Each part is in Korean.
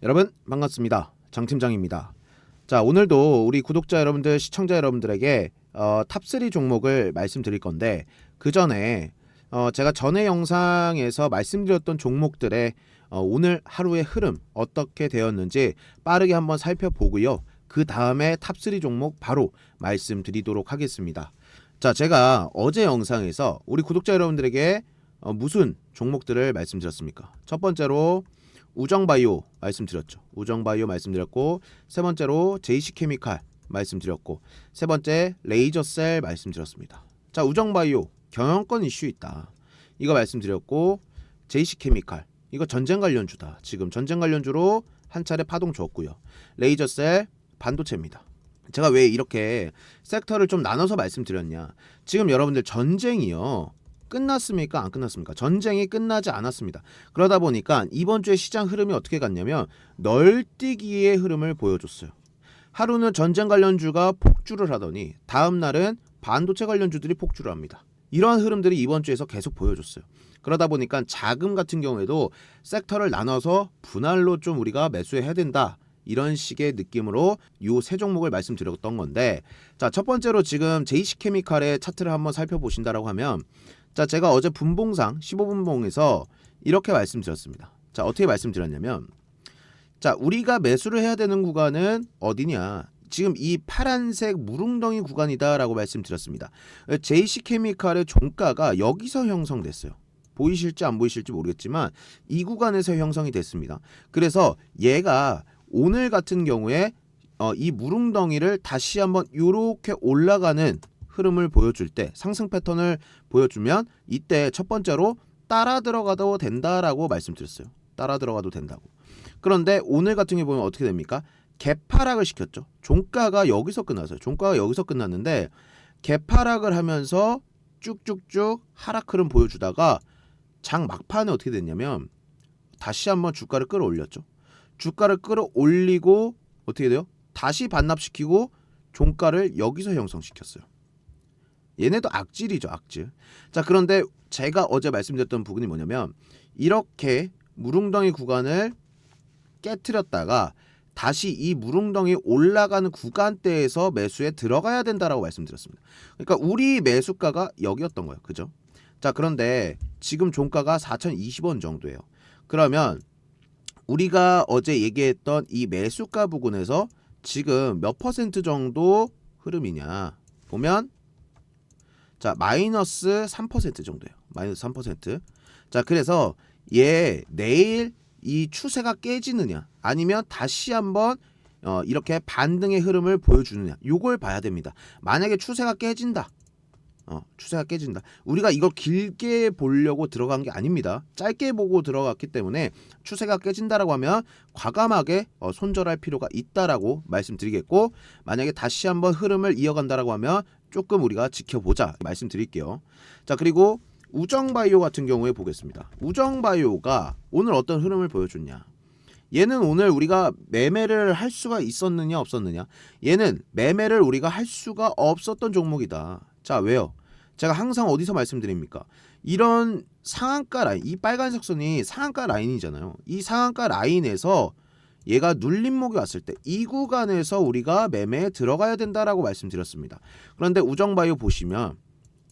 여러분 반갑습니다. 장팀장입니다. 자, 오늘도 우리 구독자 여러분들, 시청자 여러분들에게 탑3 종목을 말씀드릴 건데, 그 전에 제가 전에 영상에서 말씀드렸던 종목들의 오늘 하루의 흐름 어떻게 되었는지 빠르게 한번 살펴보고요. 그 다음에 탑3 종목 바로 말씀드리도록 하겠습니다. 자, 제가 어제 영상에서 우리 구독자 여러분들에게 무슨 종목들을 말씀드렸습니까? 첫 번째로 우정바이오 말씀드렸죠. 우정바이오 말씀드렸고, 세 번째로 JC케미칼 말씀드렸고, 세 번째 레이저셀 말씀드렸습니다. 자, 우정바이오 경영권 이슈 있다, 이거 말씀드렸고, JC케미칼 이거 전쟁 관련주다. 지금 전쟁 관련주로 한 차례 파동 줬고요. 레이저셀 반도체입니다. 제가 왜 이렇게 섹터를 좀 나눠서 말씀드렸냐, 지금 여러분들 전쟁이요 끝났습니까? 안 끝났습니까? 전쟁이 끝나지 않았습니다. 그러다 보니까 이번 주에 시장 흐름이 어떻게 갔냐면 널뛰기의 흐름을 보여줬어요. 하루는 전쟁 관련주가 폭주를 하더니 다음 날은 반도체 관련주들이 폭주를 합니다. 이러한 흐름들이 이번 주에서 계속 보여줬어요. 그러다 보니까 자금 같은 경우에도 섹터를 나눠서 분할로 좀 우리가 매수해야 된다, 이런 식의 느낌으로 요 세 종목을 말씀드렸던 건데, 자, 첫 번째로 지금 JC케미칼의 차트를 한번 살펴보신다라고 하면, 자, 제가 어제 분봉상 15분봉에서 이렇게 말씀드렸습니다. 자, 어떻게 말씀드렸냐면, 자, 우리가 매수를 해야 되는 구간은 어디냐, 지금 이 파란색 무릉덩이 구간이다라고 말씀드렸습니다. JC케미칼의 종가가 여기서 형성됐어요. 보이실지 안 보이실지 모르겠지만 이 구간에서 형성이 됐습니다. 그래서 얘가 오늘 같은 경우에 이 무릉덩이를 다시 한번 이렇게 올라가는 흐름을 보여줄 때, 상승 패턴을 보여주면 이때 첫 번째로 따라 들어가도 된다라고 말씀드렸어요. 따라 들어가도 된다고. 그런데 오늘 같은 경우 보면 어떻게 됩니까? 개파락을 시켰죠. 종가가 여기서 끝났어요. 종가가 여기서 끝났는데 개파락을 하면서 쭉쭉쭉 하락 흐름 보여주다가 장 막판에 어떻게 됐냐면 다시 한번 주가를 끌어올렸죠. 주가를 끌어올리고 어떻게 돼요? 다시 반납시키고 종가를 여기서 형성시켰어요. 얘네도 악질이죠, 악질. 자, 그런데 제가 어제 말씀드렸던 부분이 뭐냐면, 이렇게 무릉덩이 구간을 깨트렸다가 다시 이 무릉덩이 올라가는 구간대에서 매수에 들어가야 된다라고 말씀드렸습니다. 그러니까 우리 매수가가 여기였던 거예요. 그죠? 자, 그런데 지금 종가가 4,020원 정도예요. 그러면 우리가 어제 얘기했던 이 매수가 부근에서 지금 몇 퍼센트 정도 흐름이냐 보면, 자, 마이너스 3% 정도예요. 마이너스 3%. 자, 그래서 얘 내일 이 추세가 깨지느냐, 아니면 다시 한번 이렇게 반등의 흐름을 보여주느냐, 요걸 봐야 됩니다. 만약에 추세가 깨진다, 추세가 깨진다, 우리가 이걸 길게 보려고 들어간 게 아닙니다. 짧게 보고 들어갔기 때문에 추세가 깨진다라고 하면 과감하게 손절할 필요가 있다라고 말씀드리겠고, 만약에 다시 한번 흐름을 이어간다라고 하면 조금 우리가 지켜보자 말씀드릴게요. 자, 그리고 우정바이오 같은 경우에 보겠습니다. 우정바이오가 오늘 어떤 흐름을 보여줬냐, 얘는 오늘 우리가 매매를 할 수가 있었느냐 없었느냐, 얘는 매매를 우리가 할 수가 없었던 종목이다. 자, 왜요? 제가 항상 어디서 말씀드립니까? 이런 상한가 라인, 이 빨간색 선이 상한가 라인이잖아요. 이 상한가 라인에서 얘가 눌림목이 왔을 때 이 구간에서 우리가 매매에 들어가야 된다라고 말씀드렸습니다. 그런데 우정바이오 보시면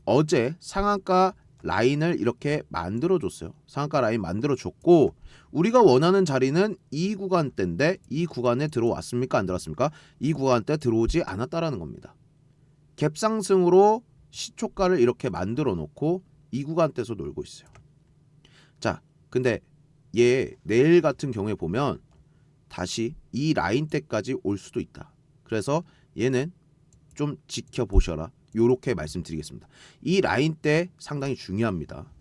어제 상한가 라인을 이렇게 만들어줬어요. 상한가 라인 만들어줬고, 우리가 원하는 자리는 이 구간대인데 이 구간에 들어왔습니까? 안 들어왔습니까? 이 구간대 들어오지 않았다라는 겁니다. 갭상승으로 시초가를 이렇게 만들어 놓고 이 구간대에서 놀고 있어요. 자, 근데 얘 내일 같은 경우에 보면 다시 이 라인대까지 올 수도 있다. 그래서 얘는 좀 지켜보셔라, 요렇게 말씀드리겠습니다. 이 라인대 상당히 중요합니다.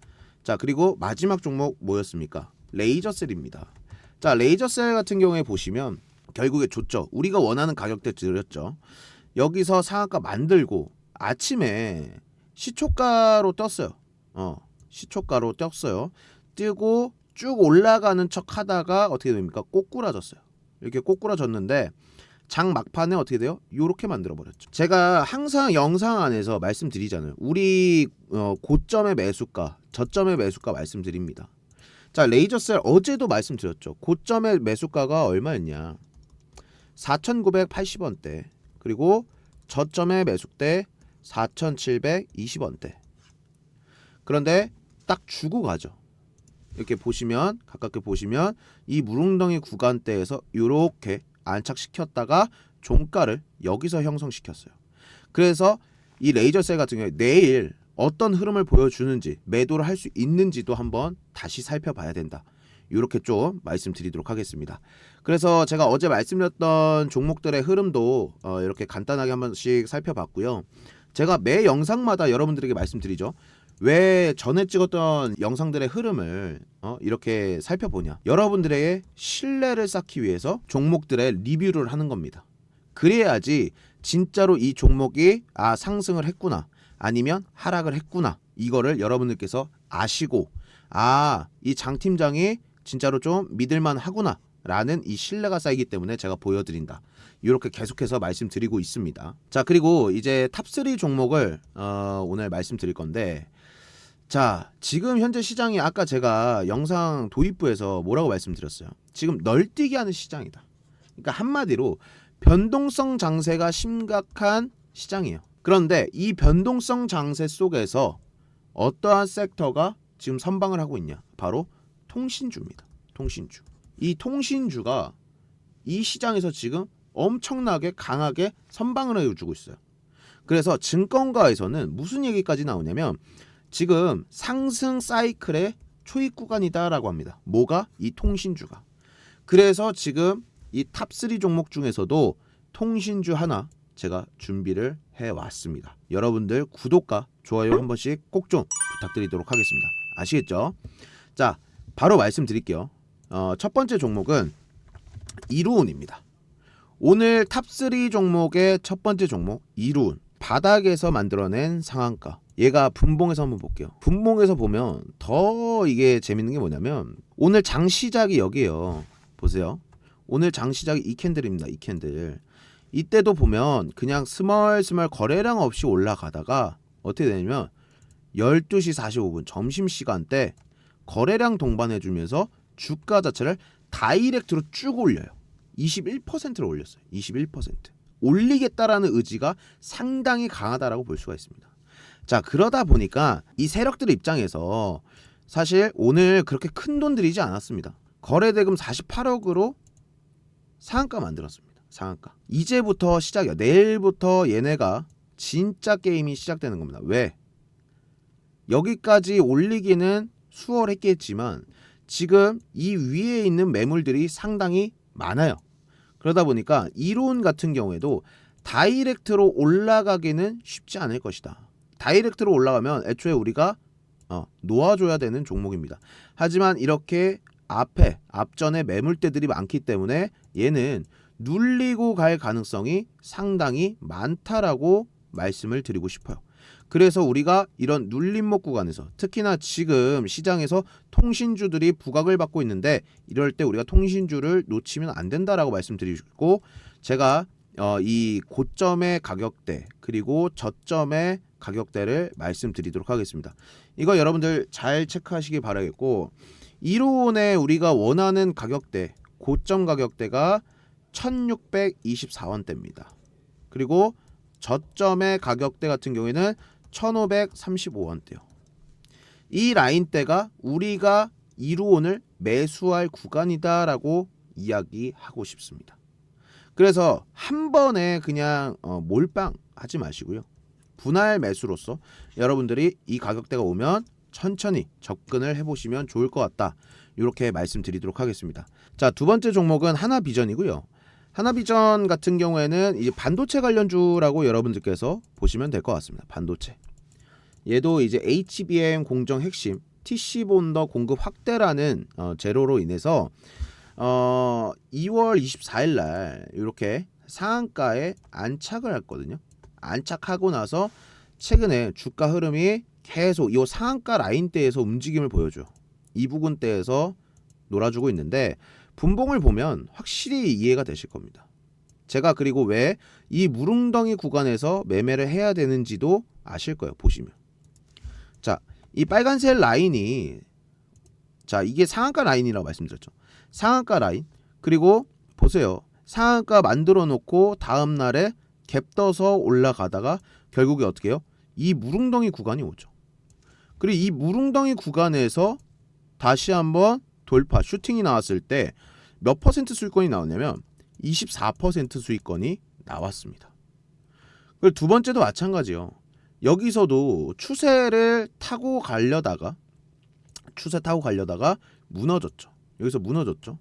자, 그리고 마지막 종목 뭐였습니까? 레이저셀입니다. 자, 레이저셀 같은 경우에 보시면 결국에 줬죠. 우리가 원하는 가격대 드렸죠. 여기서 상한가 만들고 아침에 시초가로 떴어요. 시초가로 떴어요. 뜨고 쭉 올라가는 척 하다가 어떻게 됩니까? 꼬꾸라졌어요. 이렇게 꼬꾸라졌는데 장 막판에 어떻게 돼요? 요렇게 만들어버렸죠. 제가 항상 영상 안에서 말씀드리잖아요. 우리 고점의 매수가, 저점의 매수가 말씀드립니다. 자, 레이저셀 어제도 말씀드렸죠. 고점의 매수가가 얼마였냐? 4,980원대. 그리고 저점의 매수대 4,720원대. 그런데 딱 주고 가죠. 이렇게 보시면, 가깝게 보시면 이 무릉덩이 구간대에서 이렇게 안착시켰다가 종가를 여기서 형성시켰어요. 그래서 이 레이저셀 같은 경우에 내일 어떤 흐름을 보여주는지, 매도를 할 수 있는지도 한번 다시 살펴봐야 된다. 이렇게 좀 말씀드리도록 하겠습니다. 그래서 제가 어제 말씀드렸던 종목들의 흐름도 이렇게 간단하게 한 번씩 살펴봤고요. 제가 매 영상마다 여러분들에게 말씀드리죠. 왜 전에 찍었던 영상들의 흐름을 이렇게 살펴보냐. 여러분들에게 신뢰를 쌓기 위해서 종목들의 리뷰를 하는 겁니다. 그래야지 진짜로 이 종목이 상승을 했구나, 아니면 하락을 했구나, 이거를 여러분들께서 아시고 이 장 팀장이 진짜로 좀 믿을만 하구나 라는 이 신뢰가 쌓이기 때문에 제가 보여드린다. 이렇게 계속해서 말씀드리고 있습니다. 자, 그리고 이제 탑3 종목을 오늘 말씀드릴 건데, 자, 지금 현재 시장이 아까 제가 영상 도입부에서 뭐라고 말씀드렸어요? 지금 널뛰기 하는 시장이다. 그러니까 한마디로 변동성 장세가 심각한 시장이에요. 그런데 이 변동성 장세 속에서 어떠한 섹터가 지금 선방을 하고 있냐? 바로 통신주입니다. 통신주. 이 통신주가 이 시장에서 지금 엄청나게 강하게 선방을 해주고 있어요. 그래서 증권가에서는 무슨 얘기까지 나오냐면 지금 상승 사이클의 초입 구간이다라고 합니다. 뭐가? 이 통신주가. 그래서 지금 이 탑3 종목 중에서도 통신주 하나 제가 준비를 해왔습니다. 여러분들 구독과 좋아요 한 번씩 꼭 좀 부탁드리도록 하겠습니다. 아시겠죠? 자, 바로 말씀드릴게요. 첫 번째 종목은 이루운입니다. 오늘 탑3 종목의 첫 번째 종목 이루운. 바닥에서 만들어낸 상한가. 얘가 분봉에서 한번 볼게요. 분봉에서 보면 더 이게 재밌는 게 뭐냐면 오늘 장 시작이 여기에요. 보세요. 오늘 장 시작이 이 캔들입니다. 이 캔들. 이때도 보면 그냥 스멀스멀 거래량 없이 올라가다가 어떻게 되냐면 12시 45분 점심시간 때 거래량 동반해주면서 주가 자체를 다이렉트로 쭉 올려요. 21%를 올렸어요. 21%. 올리겠다라는 의지가 상당히 강하다라고 볼 수가 있습니다. 자, 그러다 보니까 이 세력들 입장에서 사실 오늘 그렇게 큰 돈 들이지 않았습니다. 거래대금 48억으로 상한가 만들었습니다. 상한가. 이제부터 시작이야. 내일부터 얘네가 진짜 게임이 시작되는 겁니다. 왜? 여기까지 올리기는 수월했겠지만 지금 이 위에 있는 매물들이 상당히 많아요. 그러다 보니까 이론 같은 경우에도 다이렉트로 올라가기는 쉽지 않을 것이다. 다이렉트로 올라가면 애초에 우리가 놓아줘야 되는 종목입니다. 하지만 이렇게 앞전에 매물대들이 많기 때문에 얘는 눌리고 갈 가능성이 상당히 많다라고 말씀을 드리고 싶어요. 그래서 우리가 이런 눌림목 구간에서 특히나 지금 시장에서 통신주들이 부각을 받고 있는데 이럴 때 우리가 통신주를 놓치면 안 된다라고 말씀드리고, 제가 이 고점의 가격대 그리고 저점의 가격대를 말씀드리도록 하겠습니다. 이거 여러분들 잘 체크하시기 바라겠고, 이론에 우리가 원하는 가격대, 고점 가격대가 1624원대입니다. 그리고 저점의 가격대 같은 경우에는 1535원대요. 이 라인대가 우리가 이루온을 매수할 구간이다라고 이야기하고 싶습니다. 그래서 한 번에 그냥 몰빵 하지 마시고요. 분할 매수로서 여러분들이 이 가격대가 오면 천천히 접근을 해보시면 좋을 것 같다. 이렇게 말씀드리도록 하겠습니다. 자, 두 번째 종목은 하나비전이고요. 하나비전 같은 경우에는 이제 반도체 관련주라고 여러분들께서 보시면 될 것 같습니다. 반도체. 얘도 이제 HBM 공정 핵심 TC 본더 공급 확대라는 제로로 인해서 2월 24일 날 이렇게 상한가에 안착을 했거든요. 안착하고 나서 최근에 주가 흐름이 계속 이 상한가 라인대에서 움직임을 보여줘요. 이 부분대에서 놀아주고 있는데 분봉을 보면 확실히 이해가 되실 겁니다. 제가 그리고 왜 이 무릉덩이 구간에서 매매를 해야 되는지도 아실 거예요. 보시면. 자, 이 빨간색 라인이 자, 이게 상한가 라인이라고 말씀드렸죠. 상한가 라인. 그리고 보세요. 상한가 만들어 놓고 다음 날에 갭 떠서 올라가다가 결국에 어떻게 해요? 이 무릉덩이 구간이 오죠. 그리고 이 무릉덩이 구간에서 다시 한번 돌파 슈팅이 나왔을 때 몇 퍼센트 수익권이 나왔냐면 24% 수익권이 나왔습니다. 그리고 두 번째도 마찬가지요. 여기서도 추세 타고 가려다가 무너졌죠. 여기서 무너졌죠.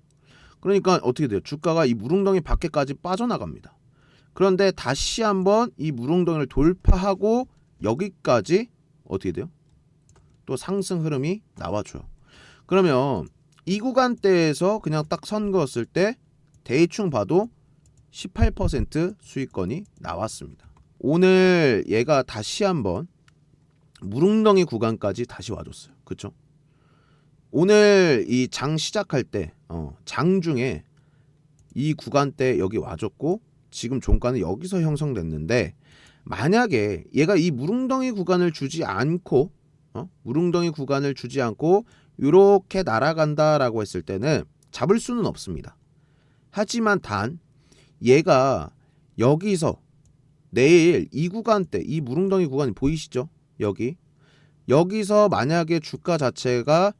그러니까 어떻게 돼요? 주가가 이 무릉덩이 밖에까지 빠져나갑니다. 그런데 다시 한번 이 무릉덩이를 돌파하고 여기까지 어떻게 돼요? 또 상승 흐름이 나와줘요. 그러면 이 구간대에서 그냥 딱 선 그었을 때 대충 봐도 18% 수익권이 나왔습니다. 오늘 얘가 다시 한번 무릉덩이 구간까지 다시 와줬어요. 그쵸? 오늘 이 장 시작할 때 장중에 이 구간대 여기 와줬고 지금 종가는 여기서 형성됐는데 만약에 얘가 이 무릉덩이 구간을 주지 않고 이렇게 날아간다라고 했을 때는 잡을 수는 없습니다. 하지만 단 얘가 여기서 내일 이 구간대 이 무릉덩이 구간이 보이시죠? 여기서 만약에 주가 자체가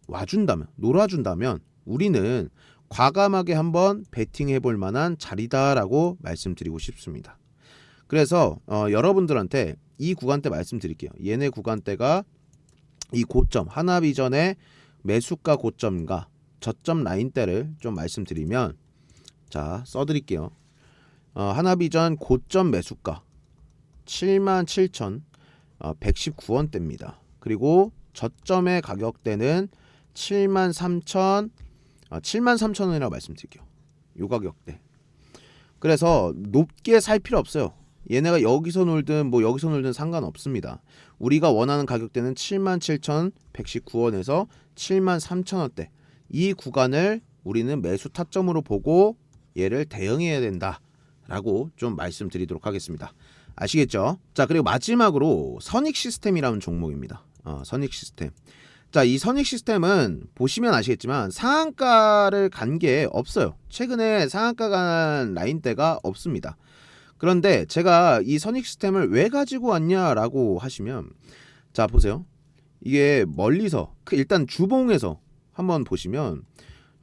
와준다면 놀아준다면 우리는 과감하게 한번 베팅해 볼 만한 자리다라고 말씀드리고 싶습니다. 그래서 여러분들한테 이 구간대 말씀드릴게요. 얘네 구간대가 이 고점 하나비전의 매수가 고점과 저점 라인대를 좀 말씀드리면 자 써드릴게요. 하나비전 고점 매수가 77,119원대입니다. 그리고 저점의 가격대는 73,000원이라고 말씀드릴게요. 요 가격대. 그래서 높게 살 필요 없어요. 얘네가 여기서 놀든 여기서 놀든 상관없습니다. 우리가 원하는 가격대는 77,119원에서 73,000원대. 이 구간을 우리는 매수 타점으로 보고 얘를 대응해야 된다라고 좀 말씀드리도록 하겠습니다. 아시겠죠? 자, 그리고 마지막으로 선익시스템이라는 종목입니다. 선익시스템. 자, 이 선익시스템은 보시면 아시겠지만 상한가를 간 게 없어요. 최근에 상한가 간 라인대가 없습니다. 그런데 제가 이 선익시스템을 왜 가지고 왔냐라고 하시면 자 보세요. 이게 멀리서 일단 주봉에서 한번 보시면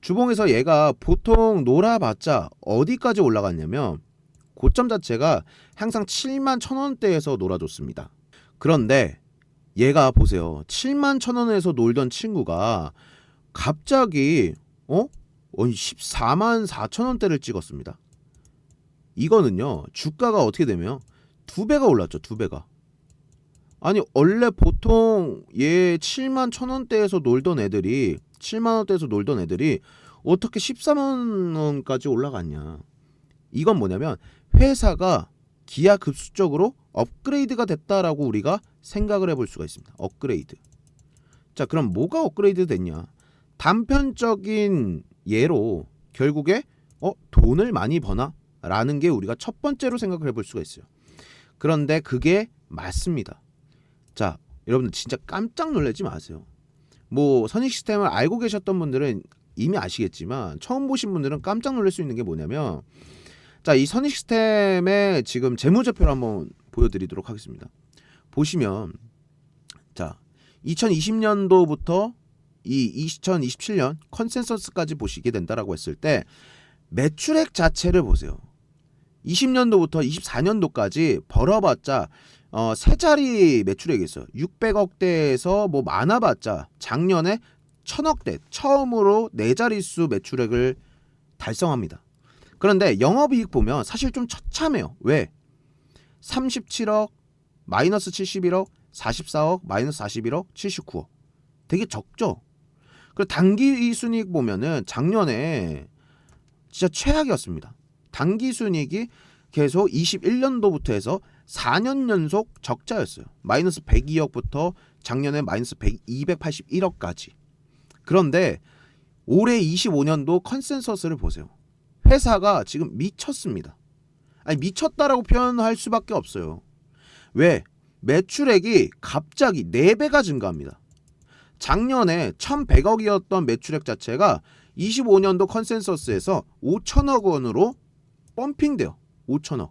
주봉에서 얘가 보통 놀아봤자 어디까지 올라갔냐면 고점 자체가 항상 71,000원대에서 놀아줬습니다. 그런데 얘가 보세요. 71,000원에서 놀던 친구가 갑자기 144,000원대를 찍었습니다. 이거는요. 주가가 어떻게 되면 2배가 올랐죠. 2배가. 아니 원래 보통 얘 71,000원대에서 놀던 애들이 7만원대에서 놀던 애들이 어떻게 14만원까지 올라갔냐. 이건 뭐냐면 회사가 기하급수적으로 업그레이드가 됐다라고 우리가 생각을 해볼 수가 있습니다. 업그레이드. 자, 그럼 뭐가 업그레이드 됐냐? 단편적인 예로 결국에 돈을 많이 버나? 라는 게 우리가 첫 번째로 생각을 해볼 수가 있어요. 그런데 그게 맞습니다. 자, 여러분들 진짜 깜짝 놀라지 마세요. 선익시스템을 알고 계셨던 분들은 이미 아시겠지만 처음 보신 분들은 깜짝 놀랄 수 있는 게 뭐냐면 자, 이 선익시스템의 지금 재무제표를 한번 보여드리도록 하겠습니다. 보시면 자 2020년도부터 이 2027년 컨센서스까지 보시게 된다라고 했을 때 매출액 자체를 보세요. 20년도부터 24년도까지 벌어봤자 세 자리 매출액이 있어요. 600억대에서 많아봤자 작년에 1000억대 처음으로 네 자릿수 매출액을 달성합니다. 그런데 영업이익 보면 사실 좀 처참해요. 왜? 37억, 마이너스 71억, 44억, 마이너스 41억, 79억. 되게 적죠? 그리고 당기순이익 보면은 작년에 진짜 최악이었습니다. 당기순이익이 계속 21년도부터 해서 4년 연속 적자였어요. 마이너스 102억부터 작년에 마이너스 281억까지. 그런데 올해 25년도 컨센서스를 보세요. 회사가 지금 미쳤습니다. 아니 미쳤다라고 표현할 수밖에 없어요. 왜? 매출액이 갑자기 4배가 증가합니다. 작년에 1,100억이었던 매출액 자체가 25년도 컨센서스에서 5천억 원으로 펌핑돼요. 5천억.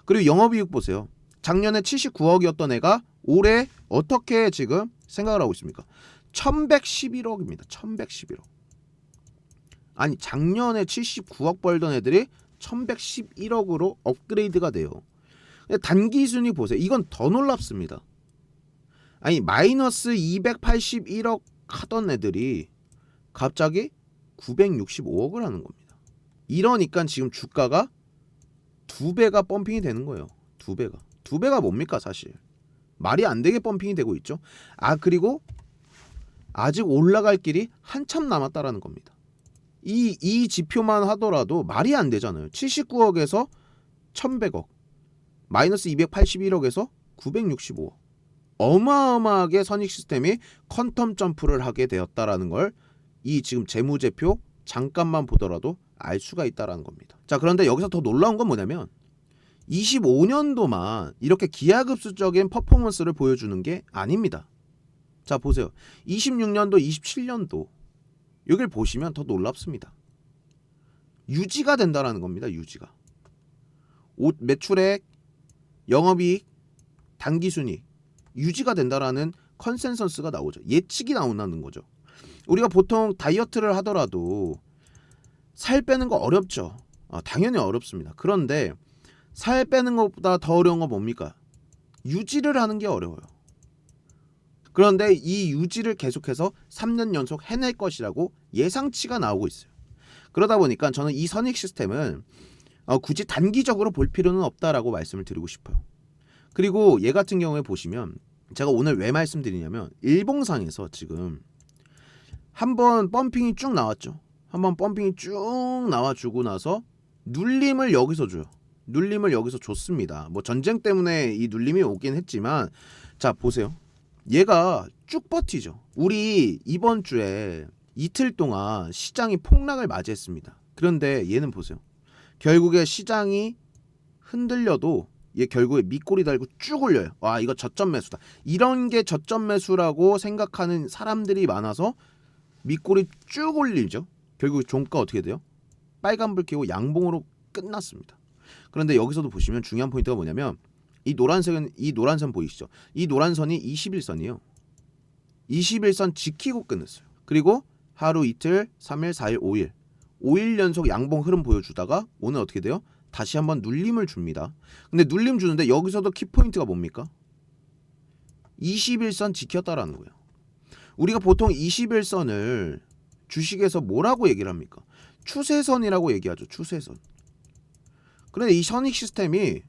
그리고 영업이익 보세요. 작년에 79억이었던 애가 올해 어떻게 지금 생각을 하고 있습니까? 1111억입니다. 1111억. 아니 작년에 79억 벌던 애들이 1111억으로 업그레이드가 돼요. 단기 순위 보세요. 이건 더 놀랍습니다. 아니 마이너스 281억 하던 애들이 갑자기 965억을 하는 겁니다. 이러니까 지금 주가가 2배가 펌핑이 되는 거예요. 2배가. 2배가 뭡니까 사실. 말이 안 되게 펌핑이 되고 있죠. 그리고 아직 올라갈 길이 한참 남았다라는 겁니다. 이 지표만 하더라도 말이 안 되잖아요. 79억에서 1100억. 마이너스 281억에서 965억. 어마어마하게 선익 시스템이 퀀텀 점프를 하게 되었다라는 걸 이 지금 재무제표 잠깐만 보더라도 알 수가 있다라는 겁니다. 자, 그런데 여기서 더 놀라운 건 뭐냐면 25년도만 이렇게 기하급수적인 퍼포먼스를 보여주는 게 아닙니다. 자, 보세요. 26년도, 27년도 여기를 보시면 더 놀랍습니다. 유지가 된다라는 겁니다. 유지가. 매출액, 영업이익, 단기순이익 유지가 된다라는 컨센서스가 나오죠. 예측이 나온다는 거죠. 우리가 보통 다이어트를 하더라도 살 빼는 거 어렵죠. 당연히 어렵습니다. 그런데 살 빼는 것보다 더 어려운 건 뭡니까? 유지를 하는 게 어려워요. 그런데 이 유지를 계속해서 3년 연속 해낼 것이라고 예상치가 나오고 있어요. 그러다 보니까 저는 이 선익 시스템은 굳이 단기적으로 볼 필요는 없다라고 말씀을 드리고 싶어요. 그리고 얘 같은 경우에 보시면 제가 오늘 왜 말씀드리냐면 일봉상에서 지금 한번 펌핑이 쭉 나왔죠. 한번 펌핑이 쭉 나와주고 나서 눌림을 여기서 줘요. 눌림을 여기서 줬습니다. 뭐 전쟁 때문에 이 눌림이 오긴 했지만 자 보세요. 얘가 쭉 버티죠. 우리 이번 주에 이틀 동안 시장이 폭락을 맞이했습니다. 그런데 얘는 보세요. 결국에 시장이 흔들려도 얘 결국에 밑꼬리 달고 쭉 올려요. 와 이거 저점 매수다. 이런 게 저점 매수라고 생각하는 사람들이 많아서 밑꼬리 쭉 올리죠. 결국 종가 어떻게 돼요? 빨간불 켜고 양봉으로 끝났습니다. 그런데 여기서도 보시면 중요한 포인트가 뭐냐면 이 노란선 보이시죠? 이 노란선이 21선이에요. 21선 지키고 끝냈어요. 그리고 하루 이틀 3일 4일 5일 연속 양봉 흐름 보여주다가 오늘 어떻게 돼요? 다시 한번 눌림을 줍니다. 근데 눌림 주는데 여기서도 키포인트가 뭡니까? 21선 지켰다라는 거예요. 우리가 보통 21선을 주식에서 뭐라고 얘기를 합니까? 추세선이라고 얘기하죠. 추세선. 그런데 이 선익 시스템이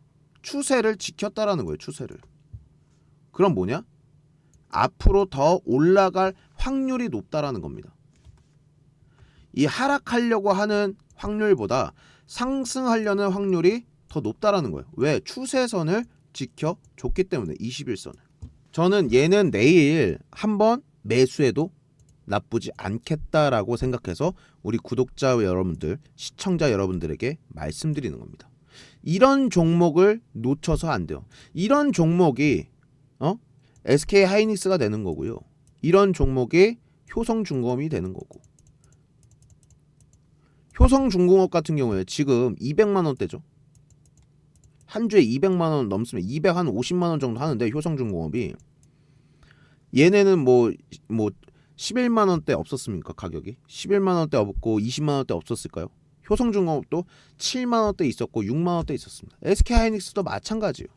추세를 지켰다라는 거예요. 추세를. 그럼 뭐냐? 앞으로 더 올라갈 확률이 높다라는 겁니다. 이 하락하려고 하는 확률보다 상승하려는 확률이 더 높다라는 거예요. 왜? 추세선을 지켜줬기 때문에 21선을. 저는 얘는 내일 한번 매수해도 나쁘지 않겠다라고 생각해서 우리 구독자 여러분들, 시청자 여러분들에게 말씀드리는 겁니다. 이런 종목을 놓쳐서 안 돼요. 이런 종목이 SK 하이닉스가 되는 거고요. 이런 종목이 효성중공업이 되는 거고. 효성중공업 같은 경우에 지금 200만 원대죠. 한 주에 200만 원 넘으면 250만 원 정도 하는데 효성중공업이 얘네는 뭐 11만 원대 없었습니까? 가격이 11만 원대 없고 20만 원대 없었을까요? 효성중공업도 7만 원대 있었고 6만 원대 있었습니다. SK하이닉스도 마찬가지예요.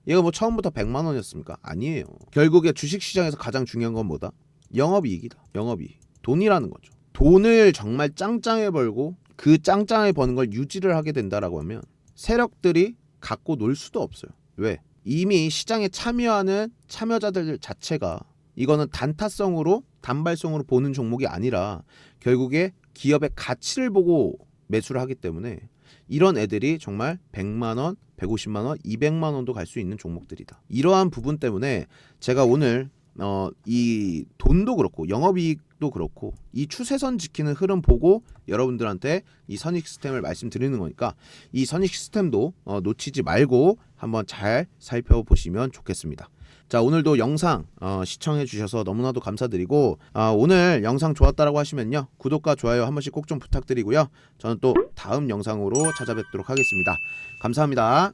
얘가 뭐 처음부터 100만 원이었습니까? 아니에요. 결국에 주식시장에서 가장 중요한 건 뭐다? 영업이익이다. 영업이익. 돈이라는 거죠. 돈을 정말 짱짱해 벌고 그 짱짱해 버는 걸 유지를 하게 된다라고 하면 세력들이 갖고 놀 수도 없어요. 왜? 이미 시장에 참여하는 참여자들 자체가 이거는 단타성으로 단발성으로 보는 종목이 아니라 결국에 기업의 가치를 보고 매수를 하기 때문에 이런 애들이 정말 100만 원, 150만 원, 200만 원도 갈 수 있는 종목들이다. 이러한 부분 때문에 제가 오늘 이 돈도 그렇고 영업이익도 그렇고 이 추세선 지키는 흐름 보고 여러분들한테 이 선익 시스템을 말씀드리는 거니까 이 선익 시스템도 놓치지 말고 한번 잘 살펴보시면 좋겠습니다. 자, 오늘도 영상 시청해 주셔서 너무나도 감사드리고 오늘 영상 좋았다라고 하시면요, 구독과 좋아요 한 번씩 꼭 좀 부탁드리고요. 저는 또 다음 영상으로 찾아뵙도록 하겠습니다. 감사합니다.